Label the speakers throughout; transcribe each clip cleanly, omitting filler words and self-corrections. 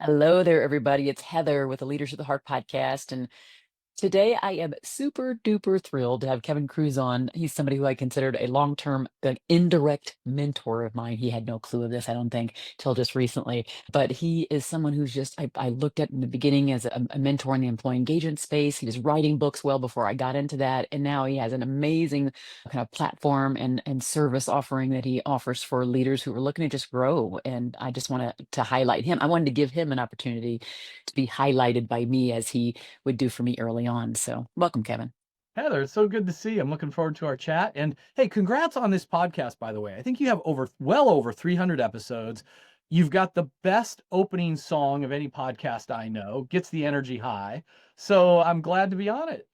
Speaker 1: Hello there, everybody. It's Heather with the Leaders of the Heart podcast. And today I am super duper thrilled to have Kevin Kruse on. He's somebody who I considered a long term, indirect mentor of mine. He had no clue of this, I don't think, till just recently. But he is someone who's I looked at in the beginning as a mentor in the employee engagement space. He was writing books well before I got into that. And now he has an amazing kind of platform and service offering that he offers for leaders who are looking to just grow. And I just want to highlight him. I wanted to give him an opportunity to be highlighted by me as he would do for me early on. So welcome, Kevin.
Speaker 2: Heather, it's so good to see you. I'm looking forward to our chat. And hey, congrats on this podcast, by the way. I think you have well over 300 episodes. You've got the best opening song of any podcast I know, gets the energy high. So I'm glad to be on it.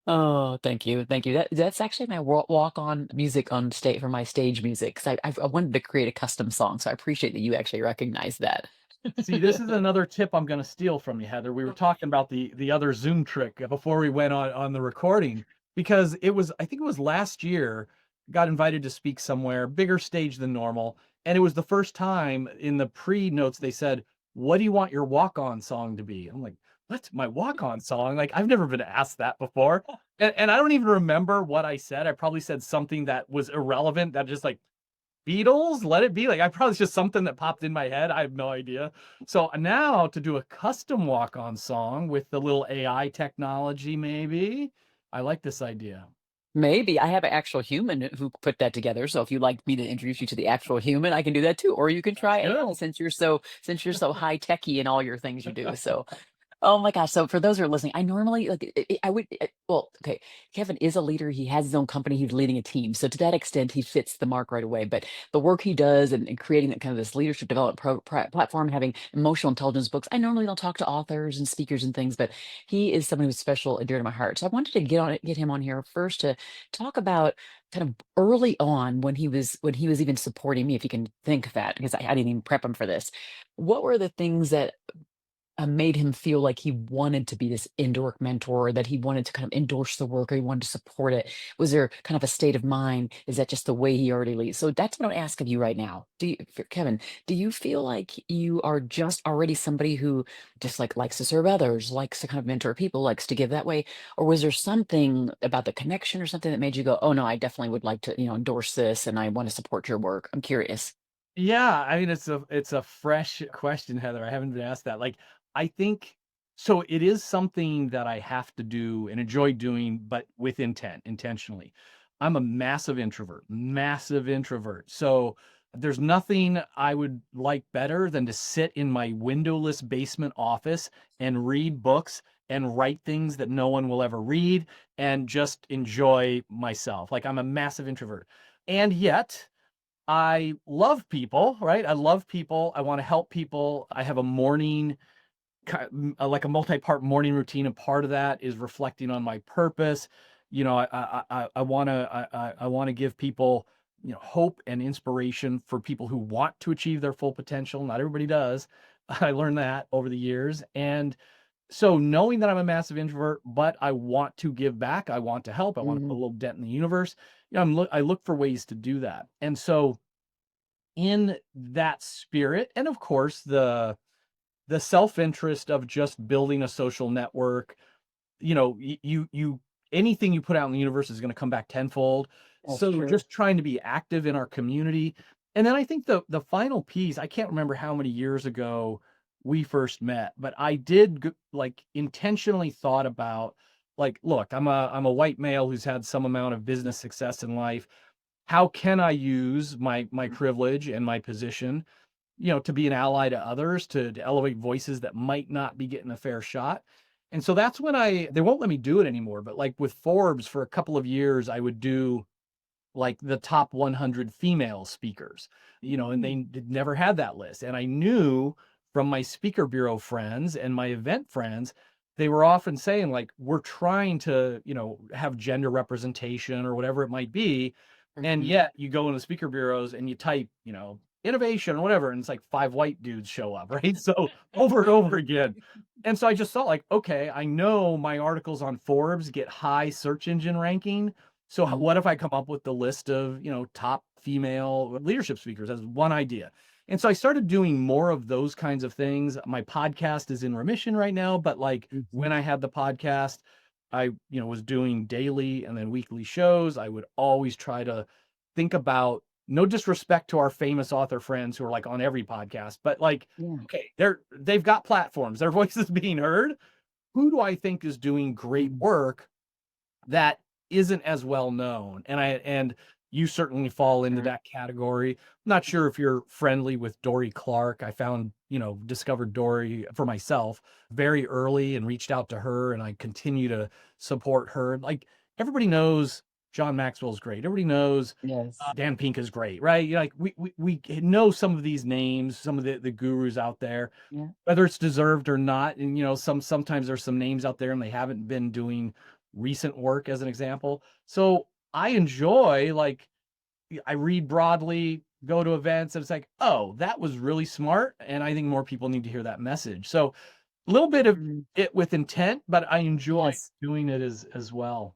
Speaker 1: Oh, thank you. Thank you. That's actually my walk on music on stage for my stage music. Cause I wanted to create a custom song. So I appreciate that you actually recognize that.
Speaker 2: See, this is another tip I'm going to steal from you, Heather. We were talking about the other Zoom trick before we went on the recording because I think it was last year, got invited to speak somewhere, bigger stage than normal, and it was the first time in the pre-notes they said, "What do you want your walk-on song to be?" I'm like, "What's my walk-on song?" Like I've never been asked that before. And I don't even remember what I said. I probably said something that was irrelevant that just like Beatles, Let It Be. Like I probably it's just something that popped in my head. I have no idea. So now to do a custom walk-on song with the little AI technology, maybe. I like this idea.
Speaker 1: Maybe I have an actual human who put that together. So if you'd like me to introduce you to the actual human, I can do that too. Or you can
Speaker 2: That's
Speaker 1: try
Speaker 2: good.
Speaker 1: AI since you're so high techy in all your things you do. So oh my gosh. So for those who are listening, I normally I would well, okay. Kevin is a leader. He has his own company. He's leading a team. So to that extent, he fits the mark right away. But the work he does and creating that kind of this leadership development platform, having emotional intelligence books, I normally don't talk to authors and speakers and things, but he is someone who's special and dear to my heart. So I wanted to get him on here first to talk about kind of early on when he was even supporting me, if you can think of that, because I didn't even prep him for this. What were the things that made him feel like he wanted to be this indoor mentor, that he wanted to kind of endorse the work, or he wanted to support it? Was there kind of a state of mind? Is that just the way he already leads? So that's what I'm asking you right now. Kevin, do you feel like you are just already somebody who just like likes to serve others, likes to kind of mentor people, likes to give that way? Or was there something about the connection or something that made you go, oh no, I definitely would like to, endorse this and I want to support your work? I'm curious.
Speaker 2: Yeah, I mean it's a fresh question, Heather. I haven't been asked that. Like I think so it is something that I have to do and enjoy doing, but with intent, intentionally. I'm a massive introvert, massive introvert. So there's nothing I would like better than to sit in my windowless basement office and read books and write things that no one will ever read and just enjoy myself. Like I'm a massive introvert. And yet I love people, right? I love people. I want to help people. I have a morning, like a multi-part morning routine, and part of that is reflecting on my purpose. I want to, I want to give people, hope and inspiration for people who want to achieve their full potential. Not everybody does. I learned that over the years, and so knowing that I'm a massive introvert, but I want to give back, I want to help, I want to put a
Speaker 1: Mhm.
Speaker 2: little dent in the universe. I look for ways to do that, and so in that spirit and of course the self-interest of just building a social network, you anything you put out in the universe is going to come back tenfold.
Speaker 1: That's
Speaker 2: So
Speaker 1: true.
Speaker 2: just trying to be active in our community. And then I think the final piece, I can't remember how many years ago we first met, but I did like intentionally thought about like, look, I'm a white male who's had some amount of business success in life. How can I use my privilege and my position, to be an ally to others, to elevate voices that might not be getting a fair shot? And so that's when they won't let me do it anymore. But like with Forbes, for a couple of years, I would do like the top 100 female speakers, and
Speaker 1: Mhm.
Speaker 2: never had that list. And I knew from my speaker bureau friends and my event friends, they were often saying like, we're trying to, have gender representation or whatever it might be. And
Speaker 1: Mhm.
Speaker 2: yet you go into speaker bureaus and you type, innovation or whatever, and it's like five white dudes show up, right? So over and over again. And so I just thought like, okay, I know my articles on Forbes get high search engine ranking, so
Speaker 1: Mhm.
Speaker 2: what if I come up with the list of, top female leadership speakers? As one idea. And so I started doing more of those kinds of things. My podcast is in remission right now, but like
Speaker 1: Mhm.
Speaker 2: when I had the podcast, I, was doing daily and then weekly shows. I would always try to think about, no disrespect to our famous author friends who are like on every podcast, but like,
Speaker 1: Yeah.
Speaker 2: okay, they've got platforms, their voice is being heard. Who do I think is doing great
Speaker 1: Mhm.
Speaker 2: work that isn't as well known? And you certainly fall into
Speaker 1: Sure.
Speaker 2: that category. Not sure if you're friendly with Dory Clark. I found, discovered Dory for myself very early and reached out to her, and I continue to support her. Like, everybody knows John Maxwell's great. Everybody knows
Speaker 1: Yes.
Speaker 2: Dan Pink is great, right? Like, we know some of these names, some of the gurus out there,
Speaker 1: Yeah.
Speaker 2: whether it's deserved or not. And sometimes there's some names out there and they haven't been doing recent work, as an example. So I enjoy, like, I read broadly, go to events, and it's like, oh, that was really smart, and I think more people need to hear that message. So a little bit of
Speaker 1: Mm.
Speaker 2: it with intent, but I enjoy
Speaker 1: Yes.
Speaker 2: doing it as well.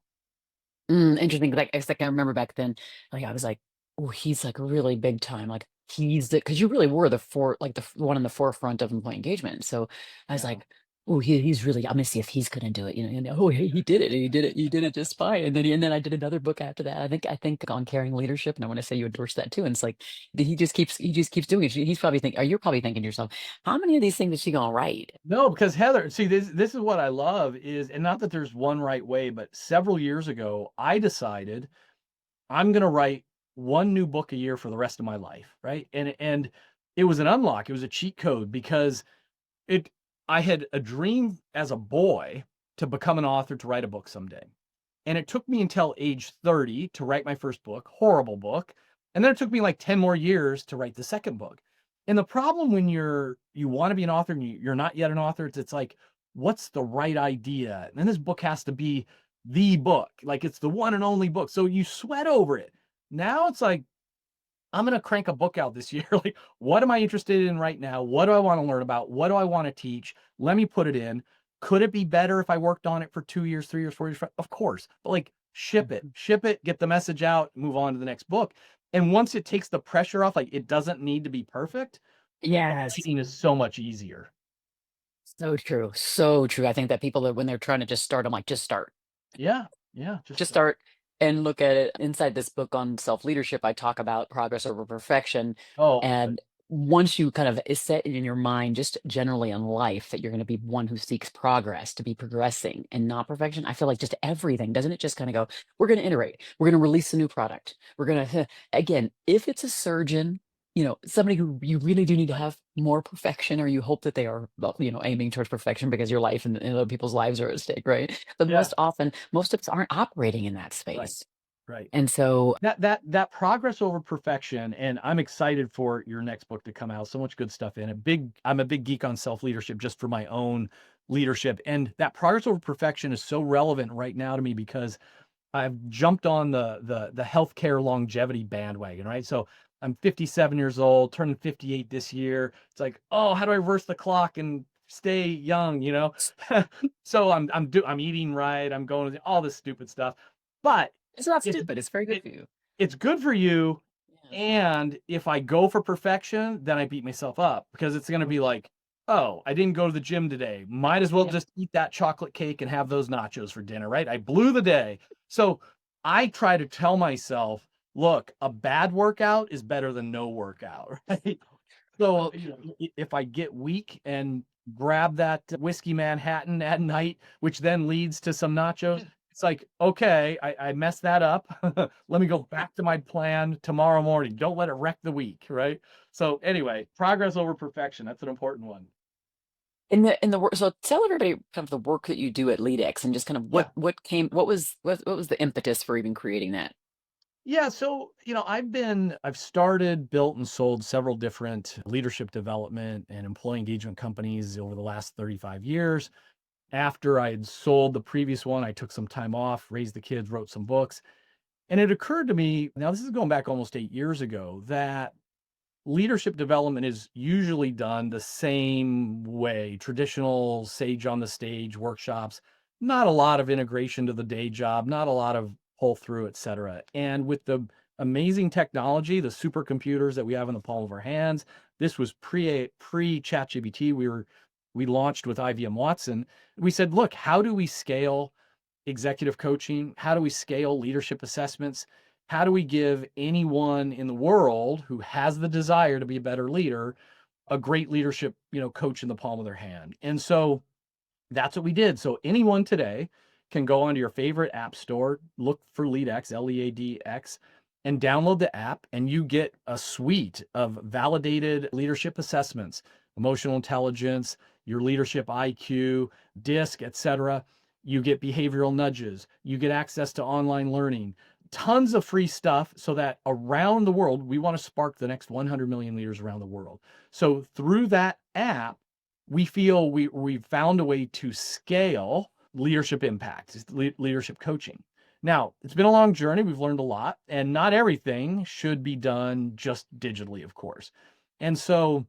Speaker 1: Interesting. Like, it's like I remember back then, like I was like, "Oh, he's like really big time." Like he's the because you really were like one in the forefront of employee engagement. So I was
Speaker 2: Yeah.
Speaker 1: like, "Oh, he's really. I'm gonna see if he's gonna do it." Oh, he did it. He did it. He did it just fine. And then I did another book after that. I think on caring leadership, and I want to say you endorsed that too. And it's like he just keeps doing it. He's probably you're probably thinking to yourself, how many of these things is she gonna write?
Speaker 2: No, because Heather, see, this is what I love is, and not that there's one right way, but several years ago, I decided I'm gonna write one new book a year for the rest of my life, right? And it was an unlock. It was a cheat code because it I had a dream as a boy to become an author, to write a book someday. And it took me until age 30 to write my first book, horrible book. And then it took me like 10 more years to write the second book. And the problem when you want to be an author and you're not yet an author, it's like, what's the right idea? And then this book has to be the book, like it's the one and only book. So you sweat over it. Now it's like, I'm going to crank a book out this year. Like, what am I interested in right now? What do I want to learn about? What do I want to teach? Let me put it in. Could it be better if I worked on it for 2 years, 3 years, 4 years? Of course. But like,
Speaker 1: Mhm.
Speaker 2: ship it, get the message out, move on to the next book. And once it takes the pressure off, like, it doesn't need to be perfect,
Speaker 1: Yes.
Speaker 2: writing is so much easier.
Speaker 1: So true. So true. I think that people that when they're trying to just start, I'm like, just start.
Speaker 2: Yeah. Yeah. Just
Speaker 1: Just
Speaker 2: start.
Speaker 1: start and look at it. Inside this book on self-leadership, I talk about progress over perfection.
Speaker 2: Oh, good.
Speaker 1: And once you kind of is set in your mind, just generally in life, that you're going to be one who seeks progress, to be progressing and not perfection, I feel like just everything, doesn't it just kind of go, we're going to iterate, we're going to release a new product. We're going to, again, if it's a surgeon, somebody who you really do need to
Speaker 2: Right.
Speaker 1: have more perfection, or you hope that they are, well, aiming towards perfection because your life and other people's lives are at stake, right? But
Speaker 2: Yeah.
Speaker 1: most often, most of us aren't operating in that
Speaker 2: Right.
Speaker 1: space.
Speaker 2: Right.
Speaker 1: And so,
Speaker 2: That progress over perfection, and I'm excited for your next book to come out. So much good stuff in it. I'm a big geek on self-leadership just for my own leadership. And that progress over perfection is so relevant right now to me because I've jumped on the healthcare longevity bandwagon, right? So I'm 57 years old, turning 58 this year. It's like, oh, how do I reverse the clock and stay young, So I'm eating right, I'm going to all this stupid stuff. But
Speaker 1: it's not
Speaker 2: it's
Speaker 1: stupid. It's very good
Speaker 2: it
Speaker 1: for you.
Speaker 2: it's good for you,
Speaker 1: Yes.
Speaker 2: and if I go for perfection, then I beat myself up because it's gonna be
Speaker 1: Mhm.
Speaker 2: like, "Oh, I didn't go to the gym today. Might as well
Speaker 1: Yep.
Speaker 2: just eat that chocolate cake and have those nachos for dinner," right? I blew the day. So, I try to tell myself, "Look, a bad workout is better than no workout," right? So,
Speaker 1: So true.
Speaker 2: if I get weak and grab that whiskey Manhattan at night, which then leads to some nachos, it's like, okay, I messed that up. Let me go back to my plan tomorrow morning. Don't let it wreck the week, right? So anyway, progress over perfection. That's an important one.
Speaker 1: In the work, so tell everybody kind of the work that you do at LeadX and just kind of
Speaker 2: Yeah.
Speaker 1: what was the impetus for even creating that?
Speaker 2: Yeah, so, I've started, built, and sold several different leadership development and employee engagement companies over the last 35 years. After I had sold the previous one, I took some time off, raised the kids, wrote some books. And it occurred to me, now this is going back almost 8 years ago, that leadership development is usually done the same way, traditional sage on the stage workshops, not a lot of integration to the day job, not a lot of pull through, et cetera. And with the amazing technology, the supercomputers that we have in the palm of our hands, This was pre ChatGPT. We launched with IBM Watson. We said, look, how do we scale executive coaching? How do we scale leadership assessments? How do we give anyone in the world who has the desire to be a better leader a great leadership, coach in the palm of their hand? And so that's what we did. So anyone today can go onto your favorite app store, look for LEADx, LEADx, and download the app, and you get a suite of validated leadership assessments, emotional intelligence, your leadership IQ, DISC, etc. You get behavioral nudges, you get access to online learning, tons of free stuff, so that around the world, we want to spark the next 100 million leaders around the world. So through that app, we feel we've found a way to scale leadership impact, leadership coaching. Now, it's been a long journey. We've learned a lot, and not everything should be done just digitally, of course. And so,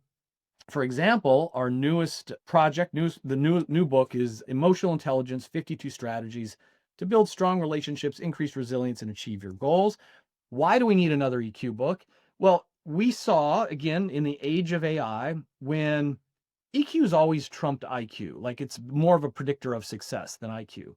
Speaker 2: for example, our newest project, the new book is Emotional Intelligence: 52 Strategies to Build Strong Relationships, Increase Resilience, and Achieve Your Goals. Why do we need another EQ book? Well, we saw, again, in the age of AI, when EQ's always trumped IQ. Like, it's more of a predictor of success than IQ.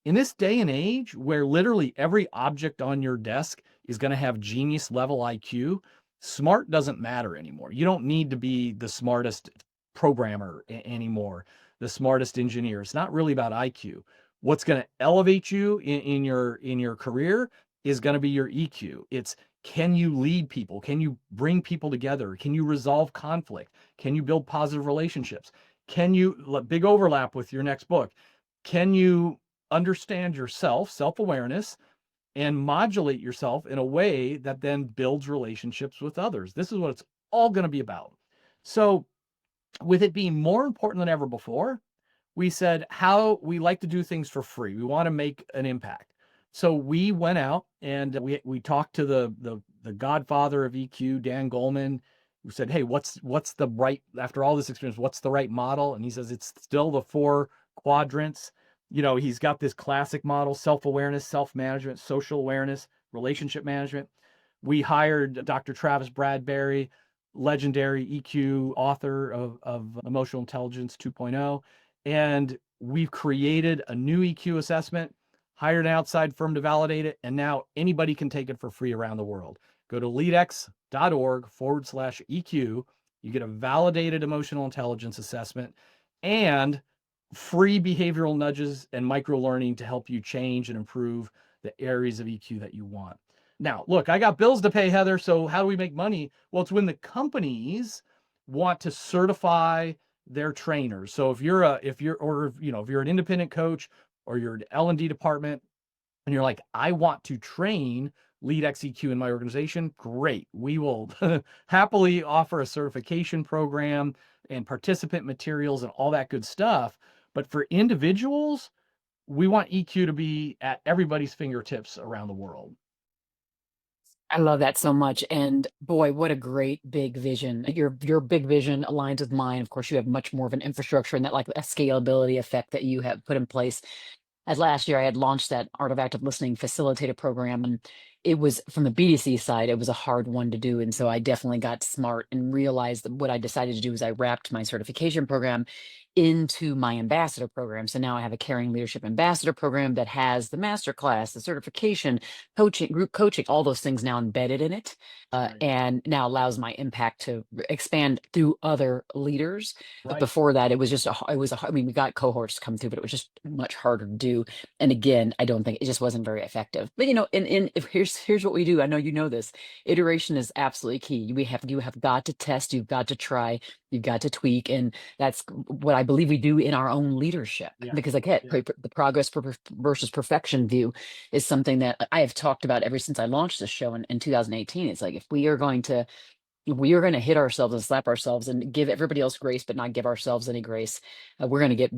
Speaker 2: In this day and age where literally every object on your desk is going to have genius level IQ, smart doesn't matter anymore. You don't need to be the smartest programmer anymore, the smartest engineer. It's not really about IQ. What's going to elevate you in your career is going to be your EQ. It's, can you lead people? Can you bring people together? Can you resolve conflict? Can you build positive relationships? Can you, big overlap with your next book, can you understand yourself, self-awareness, and modulate yourself in a way that then builds relationships with others? This is what it's all going to be about. So with it being more important than ever before, we said, how we like to do things for free. We want to make an impact. So we went out and we talked to the godfather of EQ, Dan Goleman. We said, hey, what's the right, after all this experience, what's the right model? And he says, it's still the 4 quadrants. He's got this classic model: self-awareness, self-management, social awareness, relationship management. We hired Dr. Travis Bradberry, legendary EQ author of Emotional Intelligence 2.0. And we've created a new EQ assessment, hired an outside firm to validate it, and now anybody can take it for free around the world. Go to leadx.org/EQ. You get a validated emotional intelligence assessment and free behavioral nudges and micro learning to help you change and improve the areas of EQ that you want. Now, look, I got bills to pay, Heather. So how do we make money? Well, it's when the companies want to certify their trainers. So if you're an independent coach, or you're an L&D department, and you're like, I want to train LEADx EQ in my organization, great. We will happily offer a certification program and participant materials and all that good stuff. But for individuals, we want EQ to be at everybody's fingertips around the world.
Speaker 1: I love that so much. And boy, what a great big vision. Your big vision aligns with mine. Of course, you have much more of an infrastructure and that like a scalability effect that you have put in place. As last year, I had launched that Art of Active Listening facilitator program, and it was from the BDC side, it was a hard one to do. And so I definitely got smart and realized that what I decided to do is I wrapped my certification program into my ambassador program. So now I have a caring leadership ambassador program that has the master class, the certification, coaching, group coaching, all those things now embedded in it,
Speaker 2: Right.
Speaker 1: and now allows my impact to expand through other leaders. But
Speaker 2: Right.
Speaker 1: before that, it was just I mean, we got cohorts to come through, but it was just much harder to do. And again, I don't think it just wasn't very effective. But if here's what we do. I know you know this. Iteration is absolutely key. You have got to test, you've got to try, you've got to tweak, and that's what I believe we do in our own leadership.
Speaker 2: Yeah.
Speaker 1: Because again,
Speaker 2: Yeah.
Speaker 1: the progress versus perfection view is something that I have talked about ever since I launched this show in 2018. It's like, if we are going to hit ourselves and slap ourselves and give everybody else grace, but not give ourselves any grace, we're going to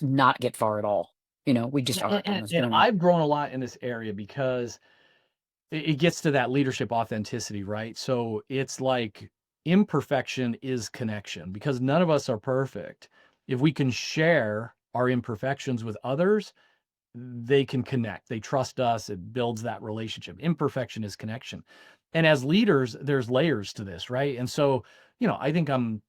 Speaker 1: not get far at all. We just aren't.
Speaker 2: And I've grown a lot in this area because it gets to that leadership authenticity, right? So it's like, imperfection is connection, because none of us are perfect. If we can share our imperfections with others, they can connect. They trust us. It builds that relationship. Imperfection is connection. And as leaders, there's layers to this, right? And so I think I'm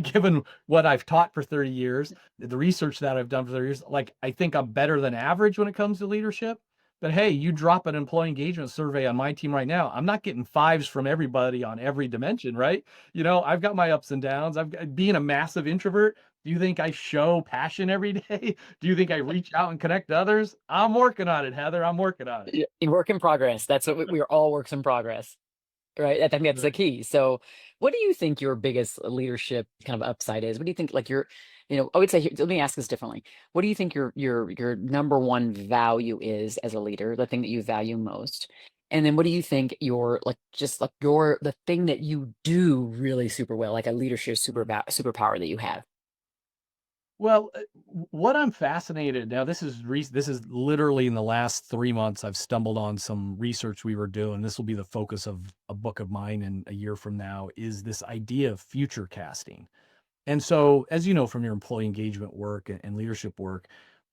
Speaker 2: given what I've taught for 30 years, the research that I've done for 30 years, like I think I'm better than average when it comes to leadership. But hey, you drop an employee engagement survey on my team right now, I'm not getting fives from everybody on every dimension, right? I've got my ups and downs. Being a massive introvert. Do you think I show passion every day? Do you think I reach out and connect to others? I'm working on it, Heather. I'm working on it.
Speaker 1: Yeah, work in progress. That's what we are all works in progress. Right, I think that's the
Speaker 2: Right.
Speaker 1: key. So, what do you think your biggest leadership kind of upside is? What do you think, like, I would say, let me ask this differently. What do you think your number one value is as a leader, the thing that you value most? And then what do you think your, like, just like the thing that you do really super well, like a leadership superpower that you have?
Speaker 2: Well, what I'm fascinated now, this is literally in the last 3 months. I've stumbled on some research we were doing. This will be the focus of a book of mine in a year from now. Is this idea of future casting? And so, as you know from your employee engagement work and leadership work,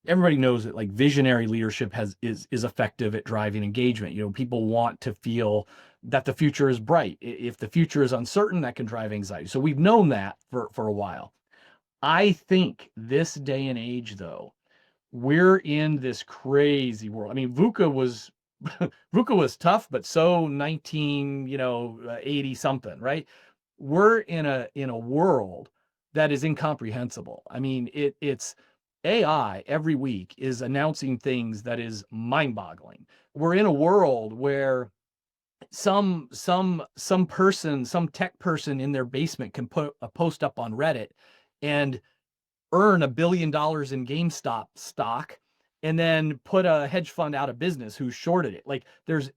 Speaker 2: everybody knows that like visionary leadership is effective at driving engagement. People want to feel that the future is bright. If the future is uncertain, that can drive anxiety. So we've known that for a while. I think this day and age, though, we're in this crazy world. I mean, VUCA was VUCA was tough, but so 80 something, right? We're in a world that is incomprehensible. I mean, it's AI every week is announcing things that is mind-boggling. We're in a world where some tech person in their basement can put a post up on Reddit and earn $1 billion in GameStop stock and then put a hedge fund out of business who shorted it. Like there's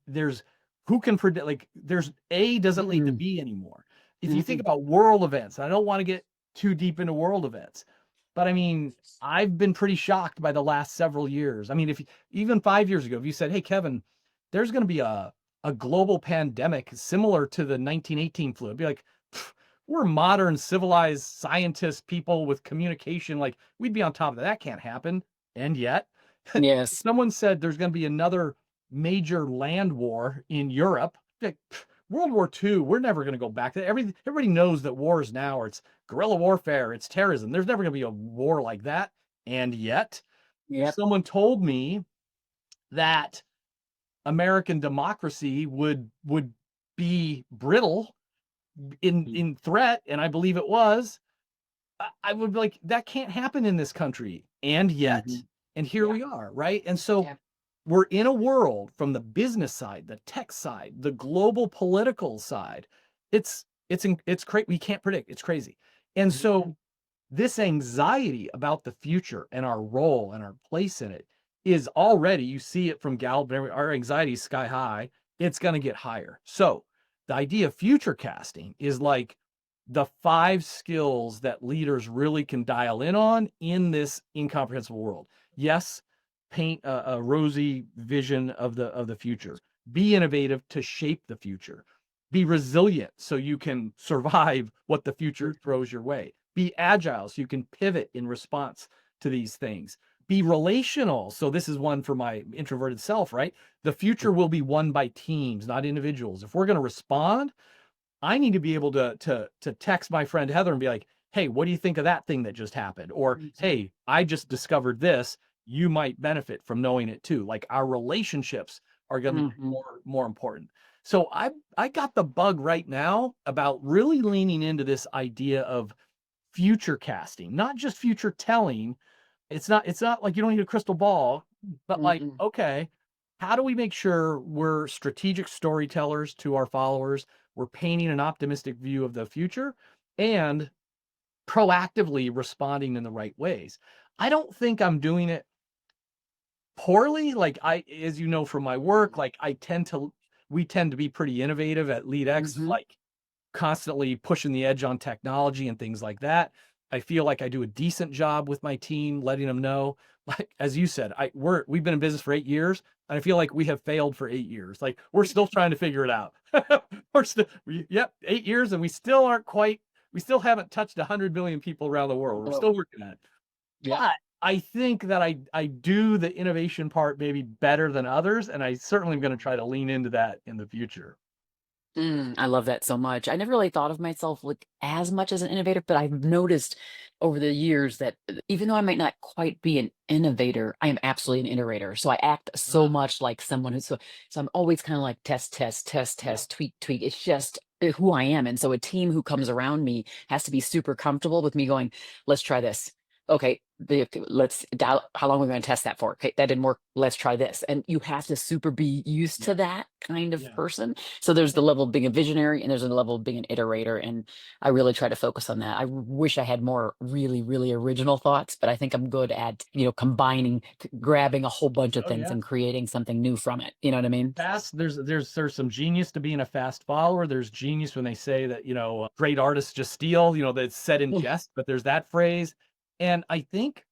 Speaker 2: who can predict, like there's A doesn't lead to
Speaker 1: Mm-mm,
Speaker 2: B anymore. If you think
Speaker 1: mm-mm,
Speaker 2: about world events, I don't want to get too deep into world events, but I mean, I've been pretty shocked by the last several years. I mean, if even 5 years ago, if you said, "Hey, Kevin, there's going to be a global pandemic similar to the 1918 flu," I'd be like, we're modern, civilized scientists, people with communication. Like we'd be on top of that. That can't happen. And yet,
Speaker 1: yes,
Speaker 2: someone said there's going to be another major land war in Europe. Like, World War II, we're never going to go back to that. Everybody knows that wars now, or it's guerrilla warfare, it's terrorism. There's never going to be a war like that. And yet, if
Speaker 1: yep,
Speaker 2: someone told me that American democracy would be brittle in threat, and I believe it was, I would be like, that can't happen in this country. And yet,
Speaker 1: mm-hmm,
Speaker 2: and here
Speaker 1: yeah,
Speaker 2: we are, right? And so
Speaker 1: yeah,
Speaker 2: we're in a world from the business side, the tech side, the global political side. It's crazy. We can't predict. It's crazy. And
Speaker 1: mhm,
Speaker 2: so this anxiety about the future and our role and our place in it is already, you see it from Gallup, our anxiety is sky high. It's going to get higher. So the idea of future casting is like the 5 skills that leaders really can dial in on in this incomprehensible world. Yes, paint a rosy vision of the future. Be innovative to shape the future. Be resilient so you can survive what the future throws your way. Be agile so you can pivot in response to these things. Be relational. So this is one for my introverted self, right? The future will be won by teams, not individuals. If we're going to respond, I need to be able to text my friend Heather and be like, "Hey, what do you think of that thing that just happened?" Or,
Speaker 1: mhm,
Speaker 2: "Hey, I just discovered this. You might benefit from knowing it too." Like our relationships are going to be
Speaker 1: mhm,
Speaker 2: more important. So I got the bug right now about really leaning into this idea of future casting, not just future telling. It's not like you don't need a crystal ball, but like,
Speaker 1: mm-mm,
Speaker 2: okay, how do we make sure we're strategic storytellers to our followers? We're painting an optimistic view of the future and proactively responding in the right ways. I don't think I'm doing it poorly. Like as you know from my work, like we tend to be pretty innovative at LEADx,
Speaker 1: mhm,
Speaker 2: like constantly pushing the edge on technology and things like that. I feel like I do a decent job with my team, letting them know. Like as you said, we've been in business for 8 years, and I feel like we have failed for 8 years. Like we're still trying to figure it out. Yep, 8 years, and we still aren't quite. We still haven't touched 100 million people around the world. We're
Speaker 1: oh,
Speaker 2: still working at it.
Speaker 1: yeah.
Speaker 2: But I think that I do the innovation part maybe better than others, and I certainly am going to try to lean into that in the future.
Speaker 1: I love that so much. I never really thought of myself like as much as an innovator, but I've noticed over the years that even though I might not quite be an innovator, I am absolutely an iterator. So I act so
Speaker 2: Ah,
Speaker 1: much like someone who's so I'm always kind of like test, test, test,
Speaker 2: yeah,
Speaker 1: test, tweak, tweak. It's just who I am. And so a team who comes around me has to be super comfortable with me going, let's try this. Okay, let's dial, how long are we going to test that for? Okay, that didn't work. Let's try this. And you have to super be used
Speaker 2: yeah,
Speaker 1: to that kind of
Speaker 2: yeah.
Speaker 1: person. So there's the level of being a visionary and there's a level of being an iterator. And I really try to focus on that. I wish I had more really, really original thoughts, but I think I'm good at, combining, grabbing a whole bunch of
Speaker 2: Oh,
Speaker 1: things
Speaker 2: yeah.
Speaker 1: and creating something new from it. You know what I mean?
Speaker 2: Fast, there's some genius to being a fast follower. There's genius when they say that, great artists just steal, that's said in
Speaker 1: Yeah.
Speaker 2: jest, but there's that phrase. And I think,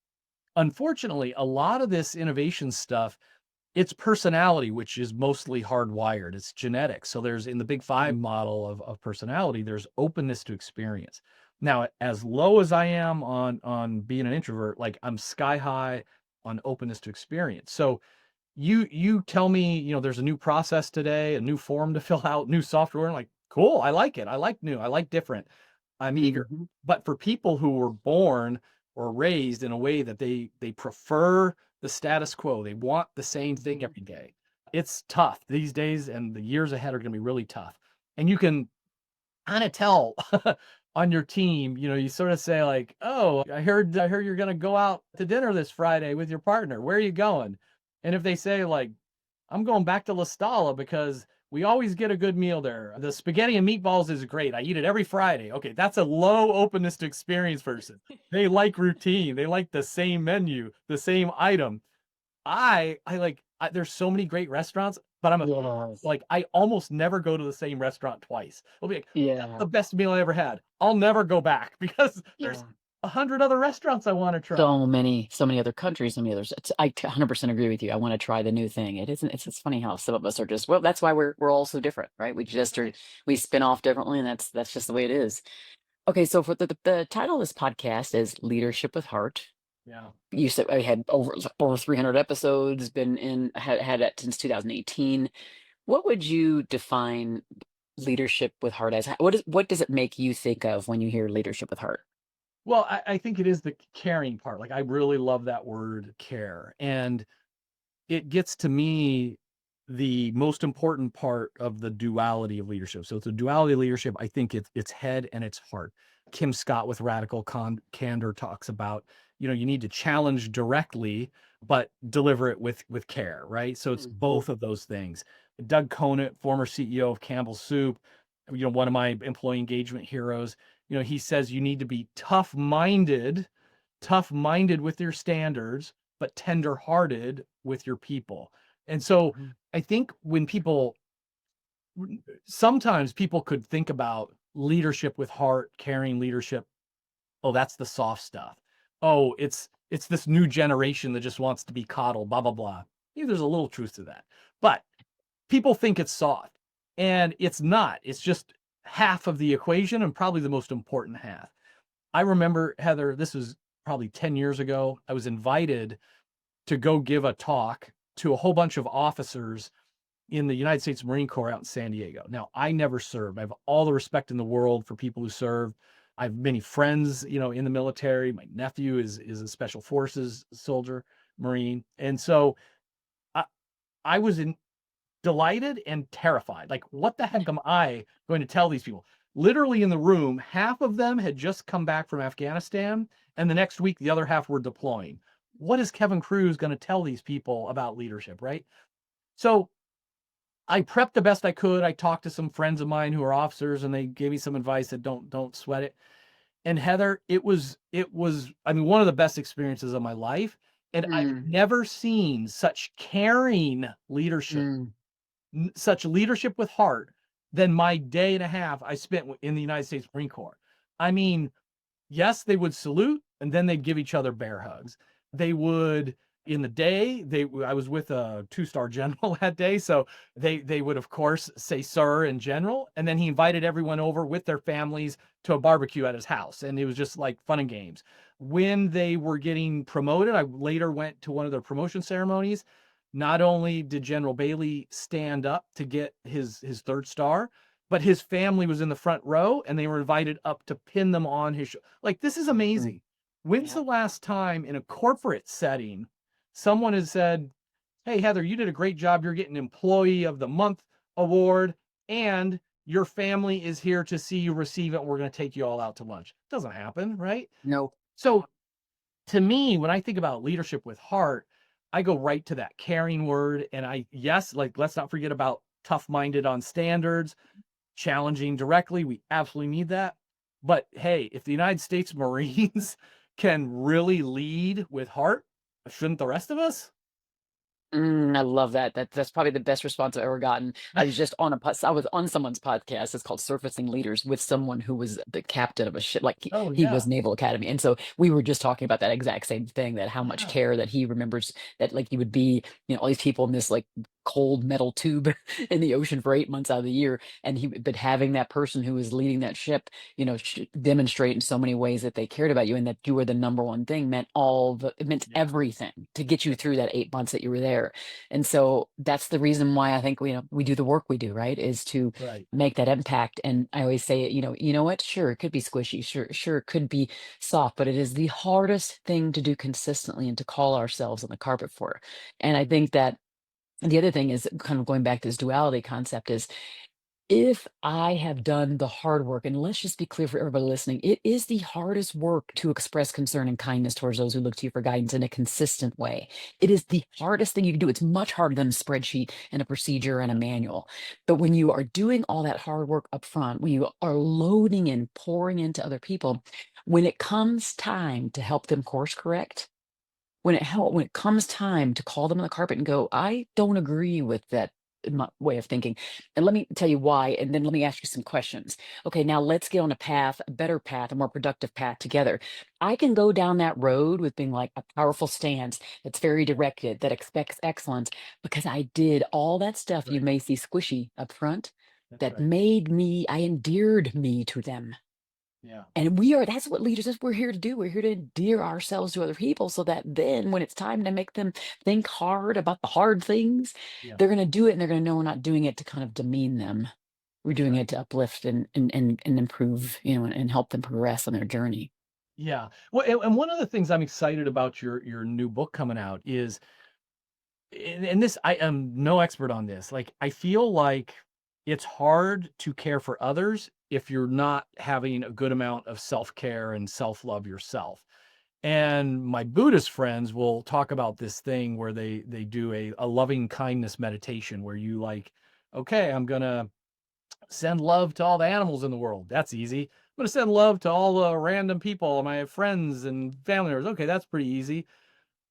Speaker 2: unfortunately, a lot of this innovation stuff, it's personality, which is mostly hardwired. It's genetics. So there's in the big five model of personality, there's openness to experience. Now, as low as I am on being an introvert, like I'm sky high on openness to experience. So you tell me, there's a new process today, a new form to fill out, new software. I'm like, cool, I like it. I like new, I like different. I'm eager.
Speaker 1: Mhm.
Speaker 2: But for people who were born or raised in a way that they prefer the status quo, they want the same thing every day. It's tough these days, and the years ahead are going to be really tough. And you can kind of tell on your team, you sort of say like, "Oh, I heard you're going to go out to dinner this Friday with your partner. Where are you going?" And if they say like, "I'm going back to La Stalla because we always get a good meal there. The spaghetti and meatballs is great. I eat it every Friday." Okay, that's a low openness to experience person. They like routine. They like the same menu, the same item. There's so many great restaurants, but
Speaker 1: Yes.
Speaker 2: I almost never go to the same restaurant twice. I'll be like, "That's
Speaker 1: Yeah.
Speaker 2: the best meal I ever had." I'll never go back because there's
Speaker 1: Yeah.
Speaker 2: 100 other restaurants I wanna try.
Speaker 1: So many other countries, so many others. I 100% agree with you. I want to try the new thing. It isn't. It's just funny how some of us are just. Well, that's why we're all so different, right? We just are. We spin off differently, and that's just the way it is. Okay, so for the title of this podcast is Leadership with Heart.
Speaker 2: Yeah.
Speaker 1: You said I had over 300 episodes, been in had it since 2018. What would you define leadership with heart as? What does it make you think of when you hear leadership with heart?
Speaker 2: Well, I think it is the caring part. Like, I really love that word care. And it gets to me the most important part of the duality of leadership. So it's a duality of leadership. I think it's head and it's heart. Kim Scott with radical candor talks about, you need to challenge directly, but deliver it with care, right? So it's
Speaker 1: Mm.
Speaker 2: both of those things. Doug Conant, former CEO of Campbell's Soup, one of my employee engagement heroes, he says you need to be tough minded with your standards, but tender-hearted with your people. And so
Speaker 1: Mhm.
Speaker 2: I think when people sometimes people could think about leadership with heart, caring leadership, oh, that's the soft stuff. Oh, it's this new generation that just wants to be coddled, blah blah blah. Yeah, there's a little truth to that. But people think it's soft, and it's not. It's just half of the equation and probably the most important half. I remember, Heather, this was probably 10 years ago. I was invited to go give a talk to a whole bunch of officers in the United States Marine Corps out in San Diego. Now, I never served. I have all the respect in the world for people who serve. I have many friends, in the military. My nephew is a special forces soldier, Marine. And so I, I was delighted and terrified. Like, what the heck am I going to tell these people? Literally in the room, half of them had just come back from Afghanistan, and the next week, the other half were deploying. What is Kevin Kruse going to tell these people about leadership, right? So I prepped the best I could. I talked to some friends of mine who are officers, and they gave me some advice that don't sweat it. And Heather, it was I mean one of the best experiences of my life, and I've
Speaker 1: Mm,
Speaker 2: never seen such caring leadership,
Speaker 1: mm,
Speaker 2: such leadership with heart than my day and a half I spent in the United States Marine Corps. I mean, yes, they would salute and then they'd give each other bear hugs. They would in the day, I was with a two-star general that day, so they would of course say sir in general, and then he invited everyone over with their families to a barbecue at his house, and it was just like fun and games. When they were getting promoted, I later went to one of their promotion ceremonies. Not only did General Bailey stand up to get his third star, but his family was in the front row and they were invited up to pin them on his like, this is
Speaker 1: Mhm.
Speaker 2: amazing. When's
Speaker 1: Yeah.
Speaker 2: the last time in a corporate setting someone has said, "Hey, Heather, you did a great job. You're getting Employee of the Month award, and your family is here to see you receive it. We're going to take you all out to lunch." Doesn't happen, right?
Speaker 1: No.
Speaker 2: So to me, when I think about leadership with heart, I go right to that caring word. And yes, like, let's not forget about tough minded on standards, challenging directly. We absolutely need that. But hey, if the United States Marines can really lead with heart, shouldn't the rest of us?
Speaker 1: I love that. That's probably the best response I've ever gotten. I was on someone's podcast. It's called Surfacing Leaders with someone who was the captain of a ship. Like
Speaker 2: Oh,
Speaker 1: he
Speaker 2: yeah.
Speaker 1: was Naval Academy, and so we were just talking about that exact same thing. That how much
Speaker 2: Yeah.
Speaker 1: care that he remembers that like he would be, all these people in this like cold metal tube in the ocean for 8 months out of the year, and but having that person who was leading that ship, demonstrate in so many ways that they cared about you and that you were the number one thing meant it meant
Speaker 2: Yeah.
Speaker 1: everything to get you through that 8 months that you were there. And so that's the reason why I think we do the work we do, right? Is to
Speaker 2: Right.
Speaker 1: make that impact. And I always say, you know what? Sure, it could be squishy. Sure, it could be soft, but it is the hardest thing to do consistently and to call ourselves on the carpet for. And I think that the other thing is kind of going back to this duality concept is if I have done the hard work, and let's just be clear for everybody listening, it is the hardest work to express concern and kindness towards those who look to you for guidance in a consistent way. It is the hardest thing you can do. It's much harder than a spreadsheet and a procedure and a
Speaker 2: Yeah.
Speaker 1: manual. But when you are doing all that hard work up front, when you are loading and pouring into other people, when it comes time to help them course correct, when it comes time to call them on the carpet and go, "I don't agree with that way of thinking, and let me tell you why, and then let me ask you some questions. Okay, now let's get on a path, a better path, a more productive path together." I can go down that road with being like a powerful stance that's very directed, that expects excellence, because I did all that stuff you
Speaker 2: Right.
Speaker 1: may see squishy up front
Speaker 2: That's
Speaker 1: that
Speaker 2: right.
Speaker 1: made me I endeared me to them.
Speaker 2: Yeah.
Speaker 1: And that's what leaders, that's what we're here to do. We're here to endear ourselves to other people so that then when it's time to make them think hard about the hard things,
Speaker 2: Yeah.
Speaker 1: they're going to do it and they're going to know we're not doing it to kind of demean them. We're
Speaker 2: That's
Speaker 1: doing
Speaker 2: right.
Speaker 1: it to uplift and improve, and help them progress on their journey.
Speaker 2: Yeah. Well, and one of the things I'm excited about your new book coming out is, and this, I am no expert on this. Like, I feel like it's hard to care for others if you're not having a good amount of self-care and self-love yourself. And my Buddhist friends will talk about this thing where they do a loving kindness meditation where you like, okay, I'm gonna send love to all the animals in the world. That's easy. I'm gonna send love to all the random people, my friends and family members. Okay, that's pretty easy.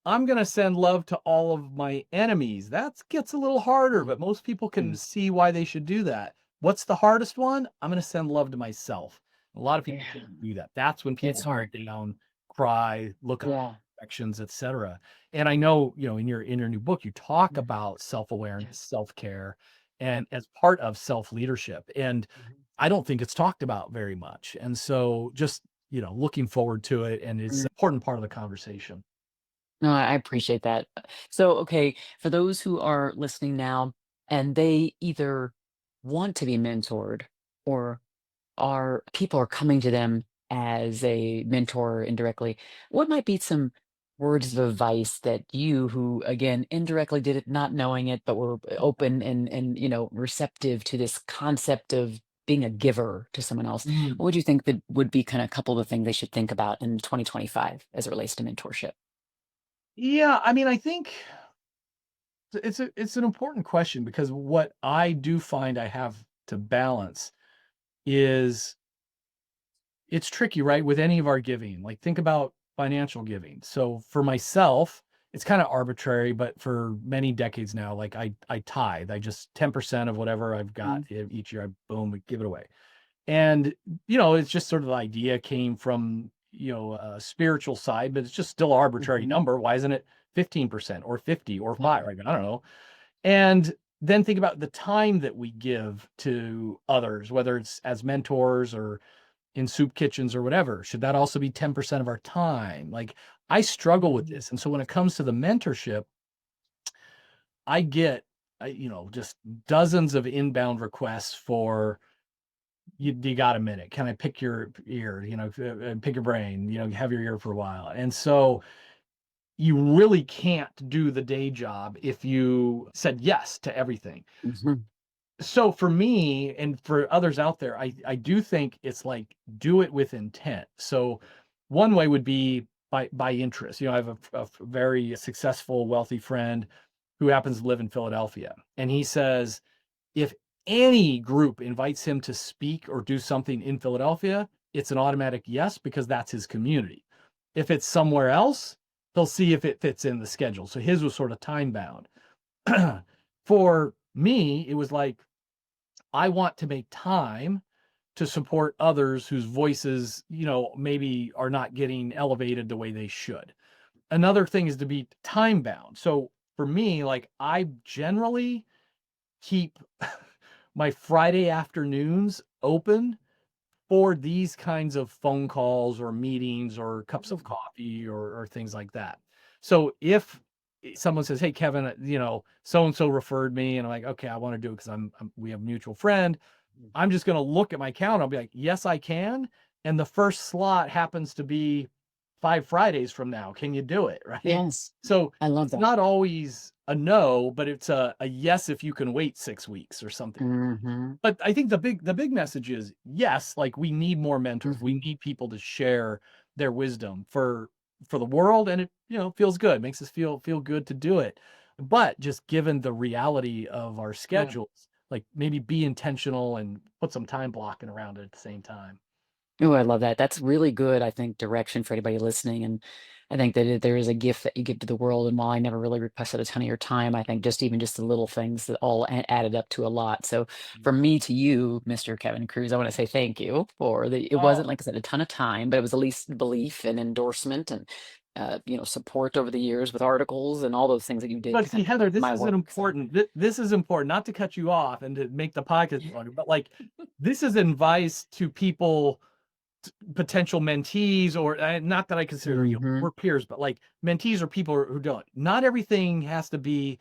Speaker 2: I'm gonna send love to all of my enemies. That gets a little harder, but most people can
Speaker 1: Mhm.
Speaker 2: see why they should do that. What's the hardest one? I'm gonna send love to myself. A lot of people
Speaker 1: Yeah,
Speaker 2: can't do that. That's when
Speaker 1: it's
Speaker 2: people
Speaker 1: hard.
Speaker 2: break down, cry, look at
Speaker 1: Yeah.
Speaker 2: affections, etc. And I know, in your new book, you talk
Speaker 1: Mhm.
Speaker 2: about
Speaker 1: Yeah.
Speaker 2: self-awareness, self-care, and as part of self-leadership. And
Speaker 1: Mhm.
Speaker 2: I don't think it's talked about very much. And so just, looking forward to it. And it's
Speaker 1: Mm.
Speaker 2: an important part of the conversation.
Speaker 1: No, I appreciate that. So, okay, for those who are listening now and they either want to be mentored or are people are coming to them as a mentor indirectly, what might be some words of advice that you, who again indirectly did it not knowing it but were open and receptive to this concept of being a giver to someone else,
Speaker 2: Mm.
Speaker 1: what would you think that would be kind of a couple of the things they should think about in 2025 as it relates to mentorship?
Speaker 2: Yeah, I mean, I think it's an important question because what I do find I have to balance is it's tricky, right? With any of our giving, like think about financial giving. So for myself, it's kind of arbitrary, but for many decades now, like I tithe. I just 10% of whatever I've got each year, I boom, we give it away. And it's just sort of the idea came from, a spiritual side, but it's just still arbitrary
Speaker 1: Mhm.
Speaker 2: number. Why isn't it 15% or 50 or
Speaker 1: Yeah.
Speaker 2: 5? Right? I don't know. And then think about the time that we give to others, whether it's as mentors or in soup kitchens or whatever. Should that also be 10% of our time? Like, I struggle with
Speaker 1: Mhm.
Speaker 2: this. And so when it comes to the mentorship, I get, just dozens of inbound requests for you got a minute? Can I pick your ear? Pick your brain. Have your ear for a while." And so you really can't do the day job if you said yes to everything.
Speaker 1: Mhm.
Speaker 2: So for me and for others out there, I do think it's like do it with intent. So one way would be by interest. I have a very successful, wealthy friend who happens to live in Philadelphia, and he says if any group invites him to speak or do something in Philadelphia, it's an automatic yes because that's his community. If it's somewhere else, he'll see if it fits in the schedule. So his was sort of time bound. For me, it was like I want to make time to support others whose voices, maybe are not getting elevated the way they should. Another thing is to be time bound. So for me, like I generally keep my Friday afternoons open for these kinds of phone calls or meetings or cups of coffee or things like that. So if someone says, "Hey, Kevin, so and so referred me," and I'm like, "Okay, I want to do it because we have a mutual friend." I'm just going to look at my calendar. I'll be like, "Yes, I can." And the first slot happens to be 5 Fridays from now. Can you do it? Right.
Speaker 1: Yes.
Speaker 2: So
Speaker 1: I love
Speaker 2: it's
Speaker 1: that.
Speaker 2: not always a no, but it's a yes if you can wait 6 weeks or something.
Speaker 1: Mhm.
Speaker 2: But I think the big message is, yes, like, we need more mentors. We
Speaker 1: Mhm.
Speaker 2: need people to share their wisdom for the world, and it, feels good, makes us feel good to do it. But just given the reality of our schedules, like, maybe be intentional and put some time blocking around it at the same time.
Speaker 1: Oh, I love that. That's really good, I think, direction for anybody listening. And I think that there is a gift that you give to the world. And while I never really requested a ton of your time, I think just even just the little things that all added up to a lot. So from me to you, Mr. Kevin Cruz, I want to say thank you for the, it
Speaker 2: Oh,
Speaker 1: wasn't, like I said, a ton of time, but it was at least belief and endorsement and, support over the years with articles and all those things that you did
Speaker 2: but
Speaker 1: to kind
Speaker 2: see,
Speaker 1: of
Speaker 2: Heather, this
Speaker 1: my
Speaker 2: is an
Speaker 1: work. So,
Speaker 2: important this is important, not to cut you off and to make the podcast longer, but, like, this is advice to people, potential mentees, or not that I consider
Speaker 1: hmm
Speaker 2: we're peers, but like mentees or people who don't. Not everything has to be,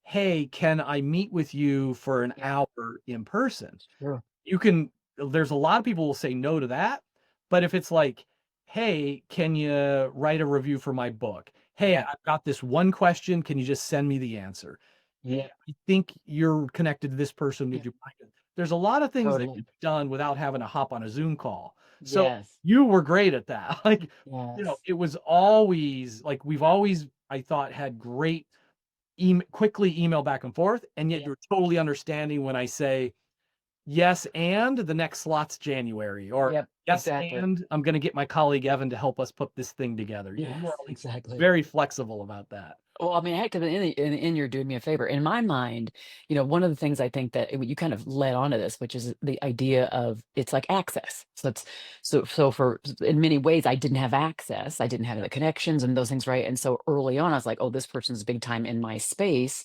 Speaker 2: "Hey, can I meet with you for an
Speaker 1: yeah,
Speaker 2: hour in person?"
Speaker 1: sure.
Speaker 2: You can There's a lot of people who will say no to that, but if it's like, "Hey, can you write a review for my book? Hey,
Speaker 1: Yeah.
Speaker 2: I've got this one question, can you just send me the answer? Hey,
Speaker 1: Yeah.
Speaker 2: I think you're connected to this person,
Speaker 1: Yeah.
Speaker 2: would you mind?" There's a lot of things that can
Speaker 1: Totally.
Speaker 2: be done without having to hop on a Zoom call. So,
Speaker 1: Yes.
Speaker 2: you were great at that. Like,
Speaker 1: Yes.
Speaker 2: it was always like, we've always, I thought, had great quickly email back and forth, and yet
Speaker 1: Yep.
Speaker 2: you're totally understanding when I say, "Yes, and the next slot's January," or,
Speaker 1: Yep.
Speaker 2: "Yes,
Speaker 1: Exactly.
Speaker 2: and I'm gonna get my colleague Evan to help us put this thing together." You are,
Speaker 1: Yes.
Speaker 2: like,
Speaker 1: Exactly.
Speaker 2: very flexible about that.
Speaker 1: Well, I mean, heck, in you're doing me a favor. In my mind, one of the things I think that you kind of led onto this, which is the idea of it's like access. So it's so for in many ways, I didn't have access. I didn't have
Speaker 2: Yeah.
Speaker 1: the connections and those things, right? And so early on, I was like, oh, this person's big time in my space.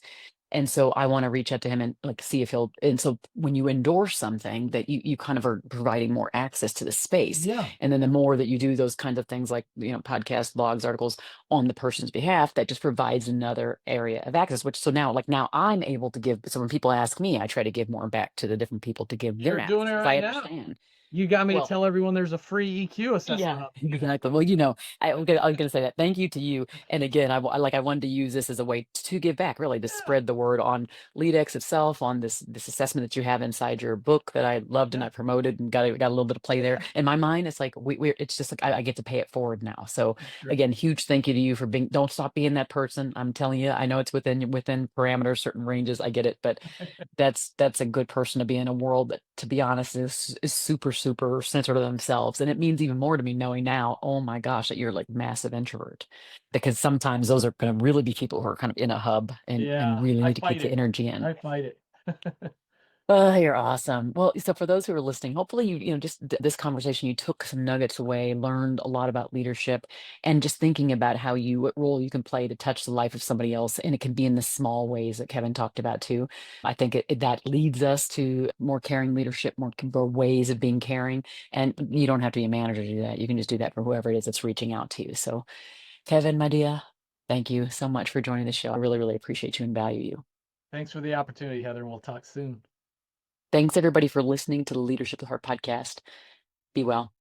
Speaker 1: And so I want to reach out to him and like see if he'll. And so when you endorse something, that you kind of are providing more access to the space.
Speaker 2: Yeah.
Speaker 1: And then the more that you do those kinds of things, like podcasts, blogs, articles on the person's behalf, that just provides another area of access, which so now like now I'm able to give. So when people ask me, I try to give more back to the different people to give them
Speaker 2: You're doing
Speaker 1: access
Speaker 2: it
Speaker 1: because I
Speaker 2: right now.
Speaker 1: understand.
Speaker 2: You got me to
Speaker 1: Well,
Speaker 2: tell everyone there's a free EQ assessment
Speaker 1: yeah,
Speaker 2: up.
Speaker 1: exactly. Well, I was gonna say that. Thank you to you. And again, I wanted to use this as a way to give back, really, to
Speaker 2: Yeah,
Speaker 1: spread the word on LeadX itself, on this assessment that you have inside your book that I loved and
Speaker 2: yeah,
Speaker 1: I promoted and got a little bit of play there.
Speaker 2: yeah,
Speaker 1: In my mind, it's like we're it's just like I get to pay it forward now. So
Speaker 2: sure.
Speaker 1: again, huge thank you to you for being. Don't stop being that person. I'm telling you, I know it's within parameters, certain ranges. I get it, but that's a good person to be in a world that, to be honest, is super super centered on themselves, and it means even more to me knowing now, oh my gosh, that you're like massive introvert, because sometimes those are going to really be people who are kind of in a hub and
Speaker 2: Yeah,
Speaker 1: really
Speaker 2: I
Speaker 1: need to get
Speaker 2: fight
Speaker 1: the
Speaker 2: it.
Speaker 1: energy in.
Speaker 2: I fight it.
Speaker 1: Oh, you're awesome. Well, so for those who are listening, hopefully just this conversation, you took some nuggets away, learned a lot about leadership, and just thinking about what role you can play to touch the life of somebody else. And it can be in the small ways that Kevin talked about too. I think that leads us to more caring leadership, more ways of being caring. And you don't have to be a manager to do that. You can just do that for whoever it is that's reaching out to you. So, Kevin, my dear, thank you so much for joining the show. I really, really appreciate you and value you.
Speaker 2: Thanks for the opportunity, Heather, and we'll talk soon.
Speaker 1: Thanks everybody for listening to the Leadership of the Heart podcast. Be well.